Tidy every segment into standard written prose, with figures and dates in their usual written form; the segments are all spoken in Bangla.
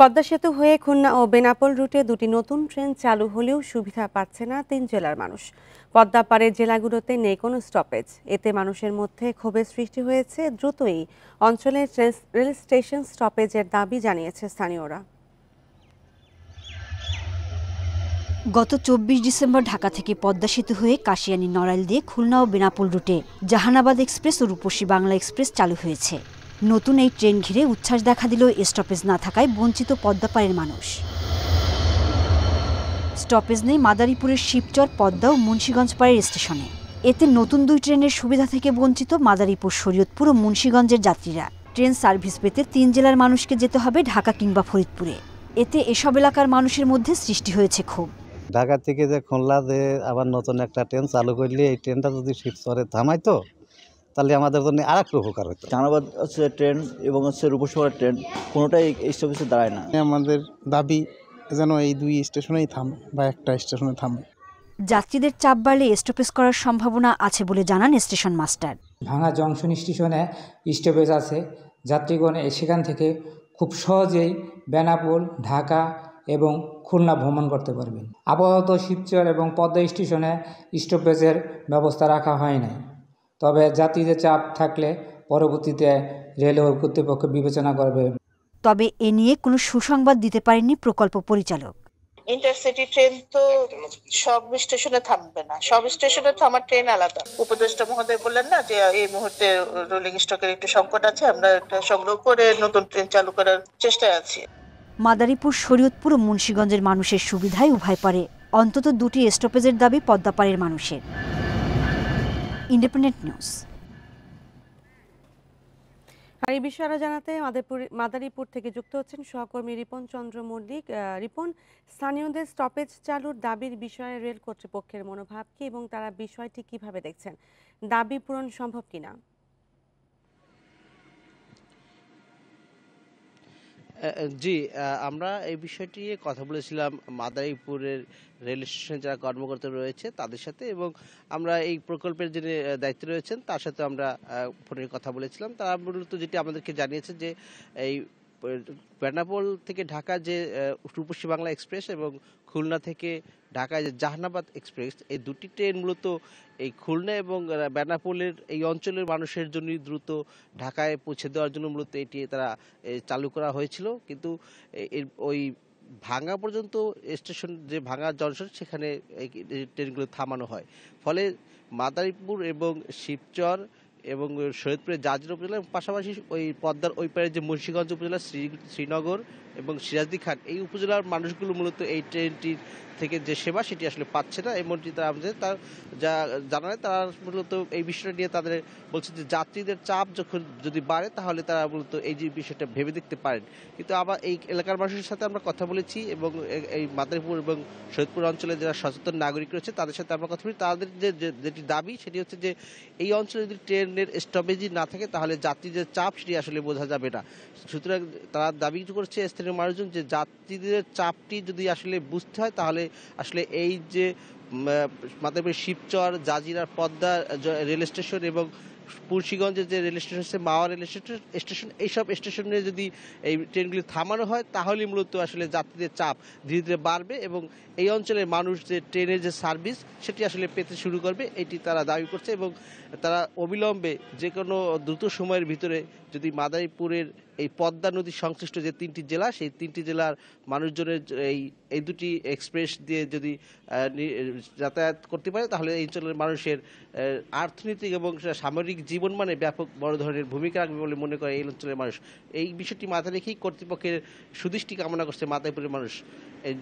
পদ্মা সেতু হয়ে খুলনা ও বেনাপোল রুটে দুটি নতুন ট্রেন চালু হলেও সুবিধা পাচ্ছে না 3 জেলার মানুষ। পদ্মা পাড়ের জেলাগুলোতে নেই কোনো স্টপেজ। এতে মানুষের মধ্যে ক্ষোভের সৃষ্টি হয়েছে। দ্রুতই অঞ্চলের রেল স্টেশন স্টপেজের দাবি জানিয়েছে স্থানীয়রা। গত 24 ডিসেম্বর ঢাকা থেকে পদ্মা সেতু হয়ে কাশিয়ানী নড়াইল দিয়ে খুলনা ও বেনাপোল রুটে জাহানাবাদ এক্সপ্রেস ও রূপসী বাংলা এক্সপ্রেস চালু হয়েছে। নতুন এই ট্রেন ঘিরে উচ্ছ্বাস দেখা দিল স্টপেজ না থাকায় বঞ্চিত পদ্মাপাড়ের মানুষ। স্টপেজ নেই মাদারীপুরের শিবচর, পদ্মা ও মুন্সিগঞ্জ পাড়ের স্টেশনে। এতে নতুন দুই ট্রেনের সুবিধা থেকে বঞ্চিত মাদারীপুর, শরীয়তপুর ও মুন্সিগঞ্জের যাত্রীরা। ট্রেন সার্ভিস পেতে 3 জেলার মানুষকে যেতে হবে ঢাকা কিংবা ফরিদপুরে। এতে এসব এলাকার মানুষের মধ্যে সৃষ্টি হয়েছে ক্ষোভ। ঢাকা থেকে যে খুলনা যে আবার নতুন একটা ট্রেন চালু করলে এই ট্রেনটা যদি শিবচরে থামাইতো তাহলে আমাদের জন্য আর একটু উপকার হতো। জাহানাবাদ হচ্ছে ট্রেন এবং হচ্ছে রূপসী ট্রেন কোনোটাই এই স্টপেজে দাঁড়ায় না। আমাদের দাবি যেন এই দুই স্টেশনেই থামে বা একটা স্টেশনে থামে। যাত্রীদের চাপ বাড়লে স্টপেজ করার সম্ভাবনা আছে বলে জানান স্টেশন মাস্টার। ভাঙা জংশন স্টেশনে স্টপেজ আছে, যাত্রীগণ সেখান থেকে খুব সহজেই বেনাপোল, ঢাকা এবং খুলনা ভ্রমণ করতে পারবেন। আপাতত শিবচর এবং পদ্মা স্টেশনে স্টপেজের ব্যবস্থা রাখা হয় নাই, তবে যাত্রীদের চাপ থাকলে পরবর্তীতে রেলওয়ে কর্তৃপক্ষ বিবেচনা করবে। তবে এ নিয়ে কোনো সুসংবাদ দিতে পারেননি প্রকল্প পরিচালক। ইন্টারসিটি ট্রেন তো সব স্টেশনে থামবে না, সব স্টেশনে থামার ট্রেন আলাদা। উপদেষ্টা মহোদয় বললেন না যে এই মুহূর্তে রোলিং স্টকের একটু সংকট আছে, আমরা একটা সংগ্রহ করে নতুন ট্রেন চালু করার চেষ্টায় আছি। মাদারীপুর, শরীয়তপুর ও মুন্সিগঞ্জের মানুষের সুবিধায় উভয় পারে অন্তত দুটি স্টপেজের দাবি পদ্মাপাড়ের মানুষের। Independent news. আর এই বিষয়ে আরো জানাতে মাদারীপুর থেকে যুক্ত হচ্ছেন সহকর্মী রিপন চন্দ্র মল্লিক। রিপন, স্থানীয়দের স্টপেজ চালুর দাবির বিষয়ে রেল কর্তৃপক্ষের মনোভাব কি এবং তারা বিষয়টি কিভাবে দেখছেন? দাবি পূরণ সম্ভব কিনা? জি, আমরা এই বিষয়টি নিয়ে কথা বলেছিলাম মাদারীপুরের রেল স্টেশনে যারা কর্মকর্তা রয়েছে তাদের সাথে, এবং আমরা এই প্রকল্পের যিনি দায়িত্বে রয়েছেন তার সাথে আমরা ফোনে কথা বলেছিলাম। তারা মূলত যেটি আমাদেরকে জানিয়েছে যে এই বেনাপোল থেকে ঢাকা যে রূপসী বাংলা এক্সপ্রেস এবং খুলনা থেকে ঢাকায় যে জাহানাবাদ এক্সপ্রেস, এই দুটি ট্রেন মূলত এই খুলনা এবং বেনাপোলের এই অঞ্চলের মানুষের জন্য দ্রুত ঢাকায় পৌঁছে দেওয়ার জন্য মূলত এটি তারা চালু করা হয়েছিল। কিন্তু ওই ভাঙা পর্যন্ত স্টেশন, যে ভাঙা জংশন, সেখানে এই ট্রেনগুলো থামানো হয়। ফলে মাদারীপুর এবং শিবচর এবং শরীয়তপুরের জাজিরা উপজেলার পাশাপাশি ওই পদ্মার ওই পারে যে মুন্সিগঞ্জ উপজেলা, শ্রীনগর এবং সিরাজদি খান, এই উপজেলার মানুষগুলো মূলত এই ট্রেনটির থেকে যে সেবা সেটি আসলে পাচ্ছে না। এমনটি তারা আমাদের যা জানায়, তারা মূলত এই বিষয়টা নিয়ে তাদের বলছে যে যাত্রীদের চাপ যখন যদি বাড়ে তাহলে তারা মূলত এই যে বিষয়টা ভেবে দেখতে পারেন। কিন্তু আবার এই এলাকার মানুষের সাথে আমরা কথা বলেছি এবং এই মাদারীপুর এবং শরীয়তপুর অঞ্চলে যারা সচেতন নাগরিক রয়েছে তাদের সাথে আমরা কথা বলি। তাদের যেটি দাবি সেটি হচ্ছে যে এই অঞ্চলে যদি ট্রেনের স্টপেজই না থাকে তাহলে যাত্রীদের চাপ সেটি আসলে বোঝা যাবে না। সুতরাং তারা দাবি করছে স্থানীয় মানুষজন যে যাত্রীদের চাপটি যদি আসলে বুঝতে হয় তাহলে আসলে এই যে মাদারীপুর শিবচর, জাজিরার পদ্মা রেল স্টেশন এবং মুন্সিগঞ্জের যে রেল স্টেশন আছে, মাওয়া রেল স্টেশন, এইসব স্টেশনে যদি এই ট্রেনগুলি থামানো হয় তাহলে মূলত আসলে যাত্রীদের চাপ ধীরে ধীরে বাড়বে এবং এই অঞ্চলের মানুষ যে ট্রেনের যে সার্ভিস সেটি আসলে পেতে শুরু করবে, এটি তারা দাবি করছে। এবং তারা অবিলম্বে যে কোনো দ্রুত সময়ের ভিতরে যদি মাদারীপুরের এই পদ্মা নদী সংশ্লিষ্ট যে 3টি জেলা, সেই 3টি জেলার মানুষজনের এই দুটি এক্সপ্রেস দিয়ে যদি যাতায়াত করতে পারে তাহলে এই অঞ্চলের মানুষের অর্থনৈতিক এবং সামরিক জীবনমানে ব্যাপক বড় ধরনের ভূমিকা রাখবে বলে মনে করে এই অঞ্চলের মানুষ। এই বিষয়টি মাথায় রেখেই কর্তৃপক্ষের সুদৃষ্টি কামনা করছে মাদারীপুরের মানুষ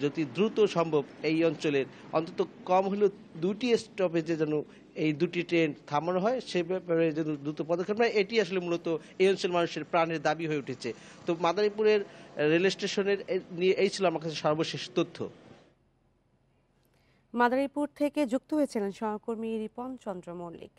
যদি দ্রুত সম্ভব এই অঞ্চলের অন্তত কম হলেও 2টি স্টপেজে যেন এই 2টি ট্রেন থামানো হয়, সে ব্যাপারে যেন দ্রুত পদক্ষেপ নেয়। এটি আসলে মূলত এই অঞ্চলের মানুষের প্রাণের দাবি হয়ে উঠেছে। তো মাদারীপুরের রেল স্টেশনের নিয়ে এই ছিল আমার কাছে সর্বশেষ তথ্য। মাদারীপুর থেকে যুক্ত হয়েছিলেন সহকর্মী রিপন চন্দ্র মল্লিক।